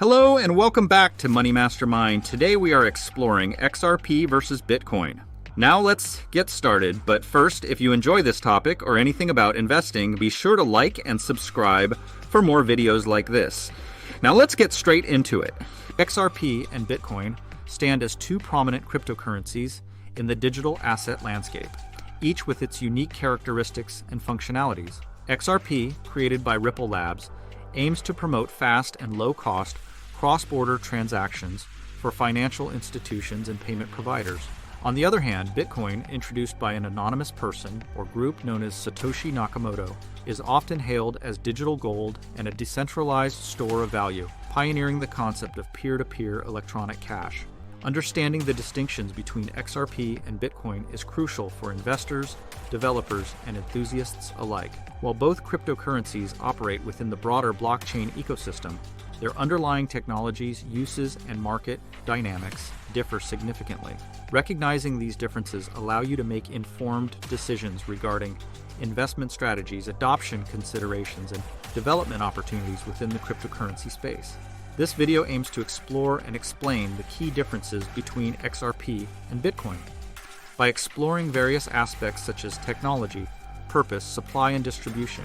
Hello and welcome back to MoneyMasterMind. Today we are exploring XRP versus Bitcoin. Now let's get started, but first, if you enjoy this topic or anything about investing, be sure to like and subscribe for more videos like this. Now let's get straight into it. XRP and Bitcoin stand as two prominent cryptocurrencies in the digital asset landscape, each with its unique characteristics and functionalities. XRP, created by Ripple Labs, aims to promote fast and low-cost cross-border transactions for financial institutions and payment providers. On the other hand, Bitcoin, introduced by an anonymous person or group known as Satoshi Nakamoto, is often hailed as digital gold and a decentralized store of value, pioneering the concept of peer-to-peer electronic cash. Understanding the distinctions between XRP and Bitcoin is crucial for investors, developers, and enthusiasts alike. While both cryptocurrencies operate within the broader blockchain ecosystem, their underlying technologies, uses, and market dynamics differ significantly. Recognizing these differences allow you to make informed decisions regarding investment strategies, adoption considerations, and development opportunities within the cryptocurrency space. This video aims to explore and explain the key differences between XRP and Bitcoin. By exploring various aspects such as technology, purpose, supply and distribution,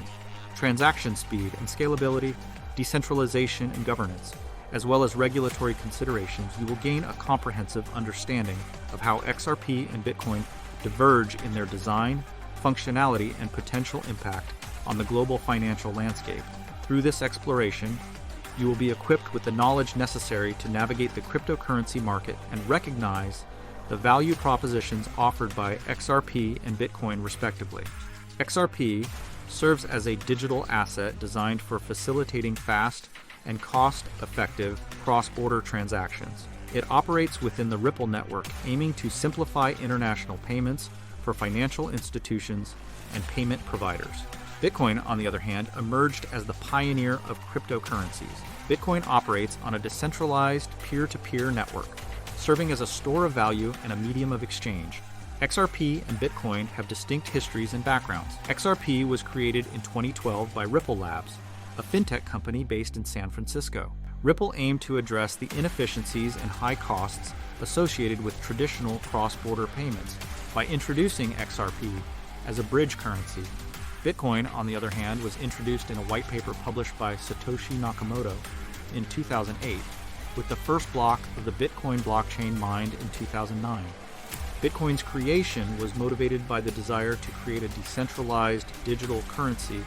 transaction speed and scalability, decentralization and governance, as well as regulatory considerations, you will gain a comprehensive understanding of how XRP and Bitcoin diverge in their design, functionality, and potential impact on the global financial landscape. Through this exploration, you will be equipped with the knowledge necessary to navigate the cryptocurrency market and recognize the value propositions offered by XRP and Bitcoin respectively. XRP serves as a digital asset designed for facilitating fast and cost-effective cross-border transactions. It operates within the Ripple network, aiming to simplify international payments for financial institutions and payment providers. Bitcoin, on the other hand, emerged as the pioneer of cryptocurrencies. Bitcoin operates on a decentralized peer-to-peer network, serving as a store of value and a medium of exchange. XRP and Bitcoin have distinct histories and backgrounds. XRP was created in 2012 by Ripple Labs, a fintech company based in San Francisco. Ripple aimed to address the inefficiencies and high costs associated with traditional cross-border payments by introducing XRP as a bridge currency. Bitcoin, on the other hand, was introduced in a white paper published by Satoshi Nakamoto in 2008, with the first block of the Bitcoin blockchain mined in 2009. Bitcoin's creation was motivated by the desire to create a decentralized digital currency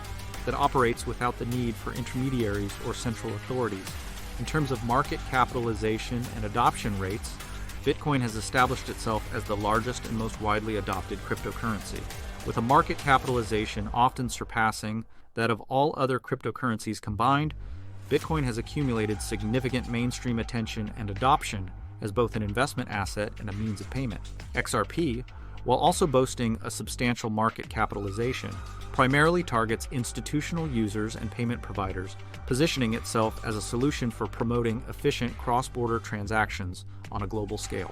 that operates without the need for intermediaries or central authorities. In terms of market capitalization and adoption rates, Bitcoin has established itself as the largest and most widely adopted cryptocurrency, with a market capitalization often surpassing that of all other cryptocurrencies combined. Bitcoin has accumulated significant mainstream attention and adoption as both an investment asset and a means of payment. XRP, while also boasting a substantial market capitalization, primarily targets institutional users and payment providers, positioning itself as a solution for promoting efficient cross-border transactions on a global scale.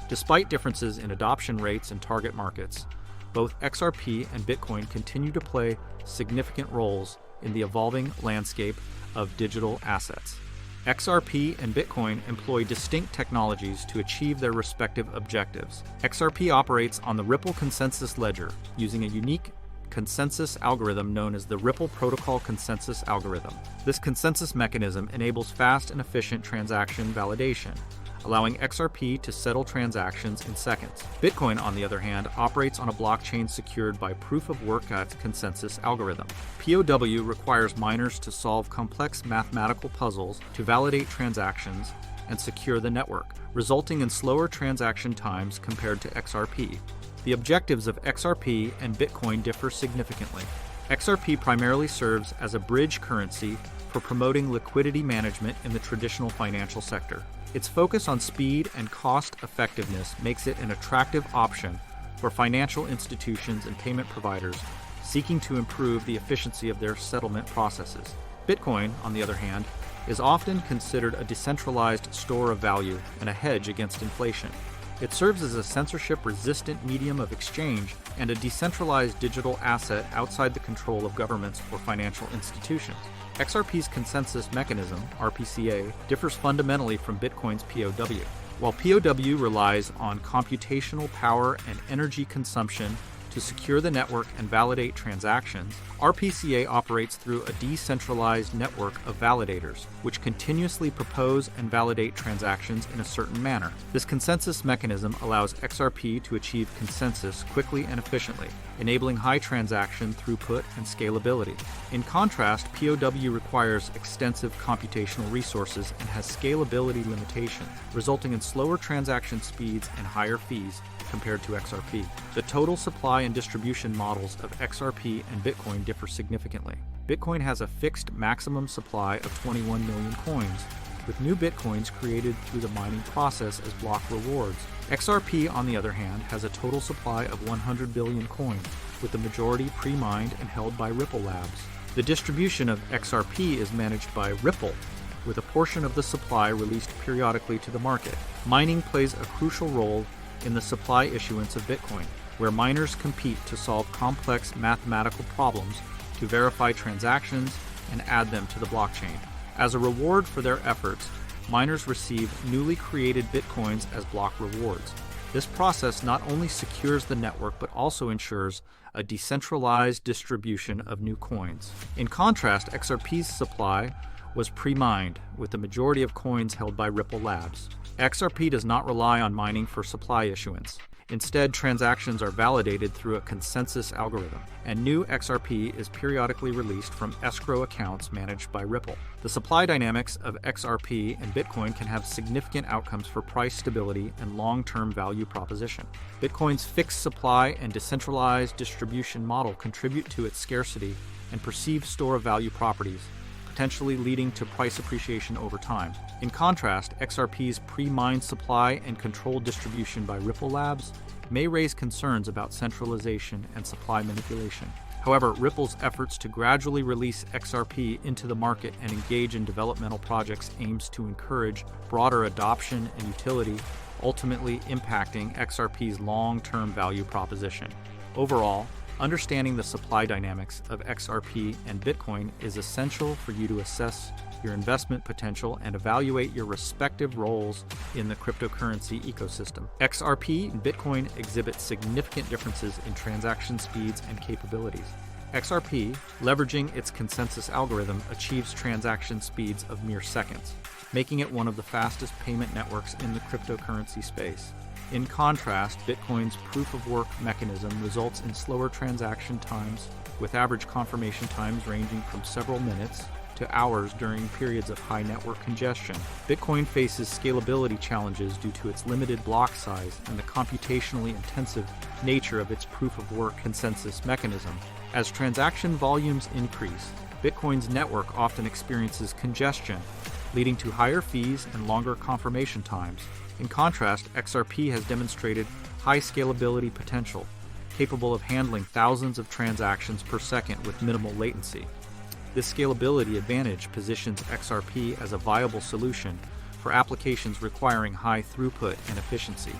Despite differences in adoption rates and target markets, both XRP and Bitcoin continue to play significant roles in the evolving landscape of digital assets. XRP and Bitcoin employ distinct technologies to achieve their respective objectives. XRP operates on the Ripple consensus ledger using a unique consensus algorithm known as the Ripple Protocol Consensus Algorithm. This consensus mechanism enables fast and efficient transaction validation, allowing XRP to settle transactions in seconds. Bitcoin, on the other hand, operates on a blockchain secured by proof-of-work consensus algorithm. POW requires miners to solve complex mathematical puzzles to validate transactions and secure the network, resulting in slower transaction times compared to XRP. The objectives of XRP and Bitcoin differ significantly. XRP primarily serves as a bridge currency for promoting liquidity management in the traditional financial sector. Its focus on speed and cost effectiveness makes it an attractive option for financial institutions and payment providers seeking to improve the efficiency of their settlement processes. Bitcoin, on the other hand, is often considered a decentralized store of value and a hedge against inflation. It serves as a censorship-resistant medium of exchange and a decentralized digital asset outside the control of governments or financial institutions. XRP's consensus mechanism, RPCA, differs fundamentally from Bitcoin's POW. While POW relies on computational power and energy consumption to secure the network and validate transactions, RPCA operates through a decentralized network of validators, which continuously propose and validate transactions in a certain manner. This consensus mechanism allows XRP to achieve consensus quickly and efficiently, enabling high transaction throughput and scalability. In contrast, POW requires extensive computational resources and has scalability limitations, resulting in slower transaction speeds and higher fees compared to XRP. The total supply and distribution models of XRP and Bitcoin differ significantly. Bitcoin has a fixed maximum supply of 21 million coins, with new Bitcoins created through the mining process as block rewards. XRP, on the other hand, has a total supply of 100 billion coins, with the majority pre-mined and held by Ripple Labs. The distribution of XRP is managed by Ripple, with a portion of the supply released periodically to the market. Mining plays a crucial role in the supply issuance of Bitcoin, where miners compete to solve complex mathematical problems to verify transactions and add them to the blockchain. As a reward for their efforts, miners receive newly created Bitcoins as block rewards. This process not only secures the network but also ensures a decentralized distribution of new coins. In contrast, XRP's supply was pre-mined, with the majority of coins held by Ripple Labs. XRP does not rely on mining for supply issuance. Instead, transactions are validated through a consensus algorithm, and new XRP is periodically released from escrow accounts managed by Ripple. The supply dynamics of XRP and Bitcoin can have significant outcomes for price stability and long-term value proposition. Bitcoin's fixed supply and decentralized distribution model contribute to its scarcity and perceived store of value properties, potentially leading to price appreciation over time. In contrast, XRP's pre-mined supply and controlled distribution by Ripple Labs may raise concerns about centralization and supply manipulation. However, Ripple's efforts to gradually release XRP into the market and engage in developmental projects aims to encourage broader adoption and utility, ultimately impacting XRP's long-term value proposition. Overall, understanding the supply dynamics of XRP and Bitcoin is essential for you to assess your investment potential and evaluate your respective roles in the cryptocurrency ecosystem. XRP and Bitcoin exhibit significant differences in transaction speeds and capabilities. XRP, leveraging its consensus algorithm, achieves transaction speeds of mere seconds, making it one of the fastest payment networks in the cryptocurrency space. In contrast, Bitcoin's proof-of-work mechanism results in slower transaction times, with average confirmation times ranging from several minutes to hours during periods of high network congestion. Bitcoin faces scalability challenges due to its limited block size and the computationally intensive nature of its proof-of-work consensus mechanism. As transaction volumes increase, Bitcoin's network often experiences congestion, leading to higher fees and longer confirmation times. In contrast, XRP has demonstrated high scalability potential, capable of handling thousands of transactions per second with minimal latency. This scalability advantage positions XRP as a viable solution for applications requiring high throughput and efficiency.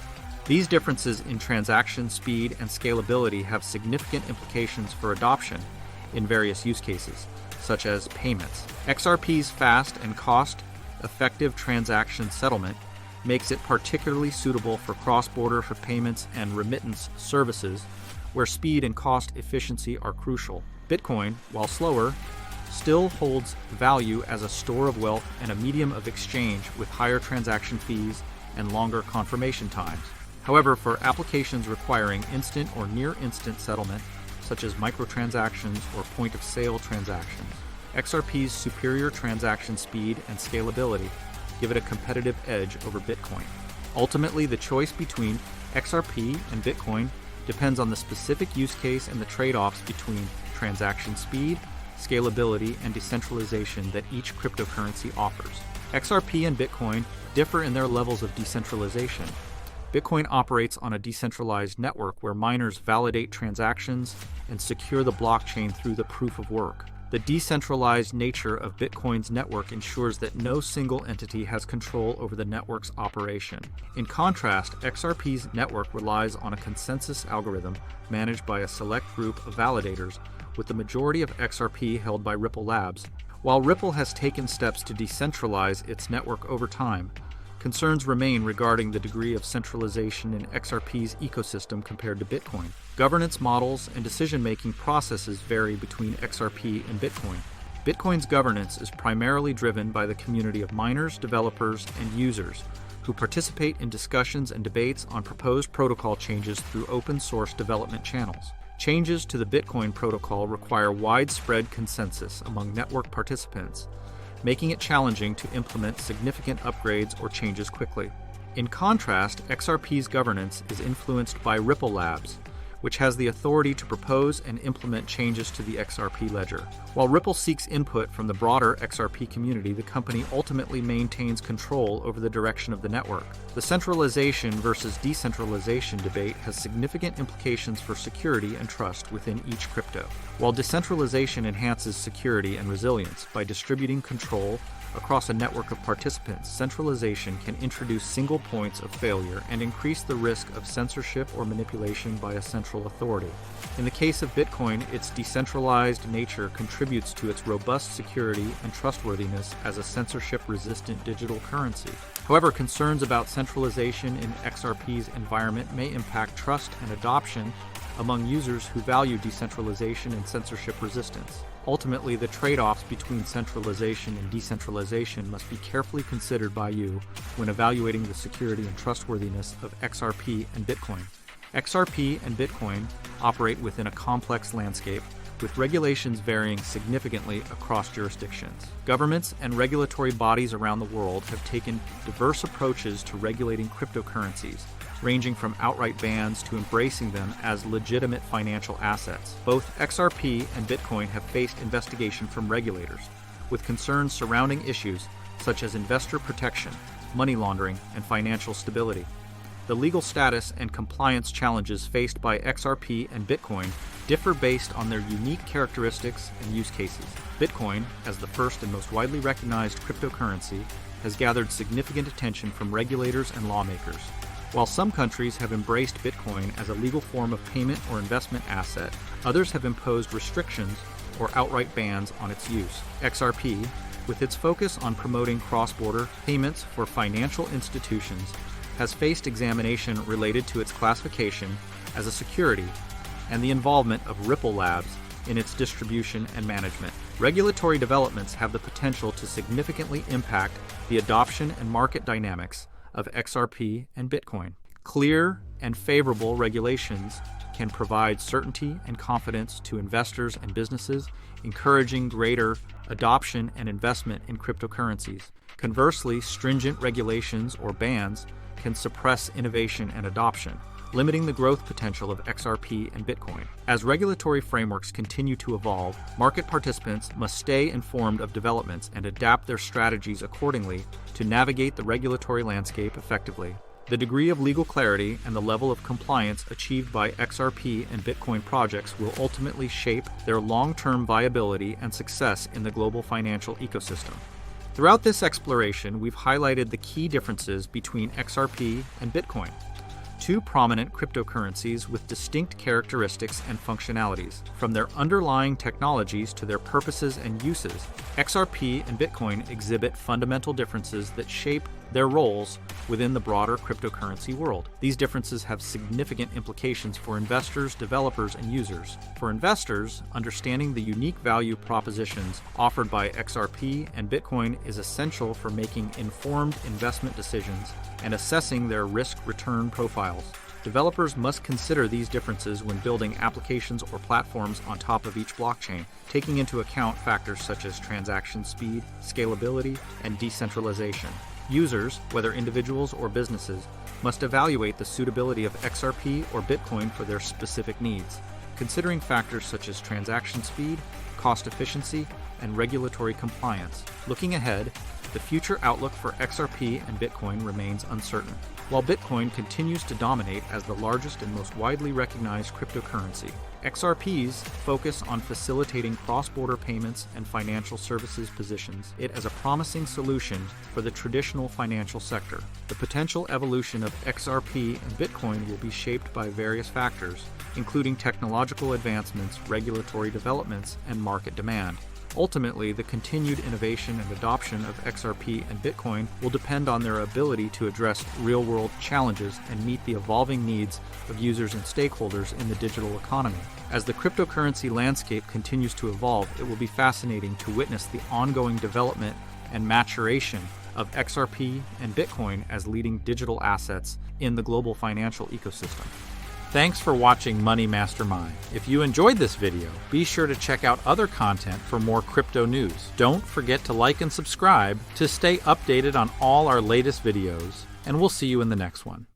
These differences in transaction speed and scalability have significant implications for adoption in various use cases, such as payments. XRP's fast and cost-effective transaction settlement makes it particularly suitable for cross-border payments and remittance services, where speed and cost efficiency are crucial. Bitcoin, while slower, still holds value as a store of wealth and a medium of exchange with higher transaction fees and longer confirmation times. However, for applications requiring instant or near-instant settlement, such as microtransactions or point-of-sale transactions, XRP's superior transaction speed and scalability give it a competitive edge over Bitcoin. Ultimately, the choice between XRP and Bitcoin depends on the specific use case and the trade-offs between transaction speed, scalability, and decentralization that each cryptocurrency offers. XRP and Bitcoin differ in their levels of decentralization. Bitcoin operates on a decentralized network where miners validate transactions and secure the blockchain through the proof of work. The decentralized nature of Bitcoin's network ensures that no single entity has control over the network's operation. In contrast, XRP's network relies on a consensus algorithm managed by a select group of validators, with the majority of XRP held by Ripple Labs, While Ripple has taken steps to decentralize its network over time, concerns remain regarding the degree of centralization in XRP's ecosystem compared to Bitcoin. Governance models and decision-making processes vary between XRP and Bitcoin. Bitcoin's governance is primarily driven by the community of miners, developers, and users who participate in discussions and debates on proposed protocol changes through open-source development channels. Changes to the Bitcoin protocol require widespread consensus among network participants, making it challenging to implement significant upgrades or changes quickly. In contrast, XRP's governance is influenced by Ripple Labs, which has the authority to propose and implement changes to the XRP Ledger. While Ripple seeks input from the broader XRP community, the company ultimately maintains control over the direction of the network. The centralization versus decentralization debate has significant implications for security and trust within each crypto. While decentralization enhances security and resilience by distributing control across a network of participants, centralization can introduce single points of failure and increase the risk of censorship or manipulation by a central authority. In the case of Bitcoin, its decentralized nature contributes to its robust security and trustworthiness as a censorship-resistant digital currency. However, concerns about centralization in XRP's environment may impact trust and adoption among users who value decentralization and censorship resistance. Ultimately, the trade-offs between centralization and decentralization must be carefully considered by you when evaluating the security and trustworthiness of XRP and Bitcoin. XRP and Bitcoin operate within a complex landscape, with regulations varying significantly across jurisdictions. Governments and regulatory bodies around the world have taken diverse approaches to regulating cryptocurrencies, ranging from outright bans to embracing them as legitimate financial assets. Both XRP and Bitcoin have faced investigation from regulators, with concerns surrounding issues such as investor protection, money laundering, and financial stability. The legal status and compliance challenges faced by XRP and Bitcoin differ based on their unique characteristics and use cases. Bitcoin, as the first and most widely recognized cryptocurrency, has gathered significant attention from regulators and lawmakers. While some countries have embraced Bitcoin as a legal form of payment or investment asset, others have imposed restrictions or outright bans on its use. XRP, with its focus on promoting cross-border payments for financial institutions, has faced examination related to its classification as a security and the involvement of Ripple Labs in its distribution and management. Regulatory developments have the potential to significantly impact the adoption and market dynamics of XRP and Bitcoin. Clear and favorable regulations can provide certainty and confidence to investors and businesses, encouraging greater adoption and investment in cryptocurrencies. Conversely, stringent regulations or bans can suppress innovation and adoption, limiting the growth potential of XRP and Bitcoin. As regulatory frameworks continue to evolve, market participants must stay informed of developments and adapt their strategies accordingly to navigate the regulatory landscape effectively. The degree of legal clarity and the level of compliance achieved by XRP and Bitcoin projects will ultimately shape their long-term viability and success in the global financial ecosystem. Throughout this exploration, we've highlighted the key differences between XRP and Bitcoin, two prominent cryptocurrencies with distinct characteristics and functionalities. From their underlying technologies to their purposes and uses, XRP and Bitcoin exhibit fundamental differences that shape their roles within the broader cryptocurrency world. These differences have significant implications for investors, developers, and users. For investors, understanding the unique value propositions offered by XRP and Bitcoin is essential for making informed investment decisions and assessing their risk-return profiles. Developers must consider these differences when building applications or platforms on top of each blockchain, taking into account factors such as transaction speed, scalability, and decentralization. Users, whether individuals or businesses, must evaluate the suitability of XRP or Bitcoin for their specific needs, considering factors such as transaction speed, cost efficiency, and regulatory compliance. Looking ahead, the future outlook for XRP and Bitcoin remains uncertain. While Bitcoin continues to dominate as the largest and most widely recognized cryptocurrency, XRP's focus on facilitating cross-border payments and financial services positions it as a promising solution for the traditional financial sector. The potential evolution of XRP and Bitcoin will be shaped by various factors, including technological advancements, regulatory developments, and market demand. Ultimately, the continued innovation and adoption of XRP and Bitcoin will depend on their ability to address real-world challenges and meet the evolving needs of users and stakeholders in the digital economy. As the cryptocurrency landscape continues to evolve, it will be fascinating to witness the ongoing development and maturation of XRP and Bitcoin as leading digital assets in the global financial ecosystem. Thanks for watching Money Mastermind. If you enjoyed this video, be sure to check out other content for more crypto news. Don't forget to like and subscribe to stay updated on all our latest videos, and we'll see you in the next one.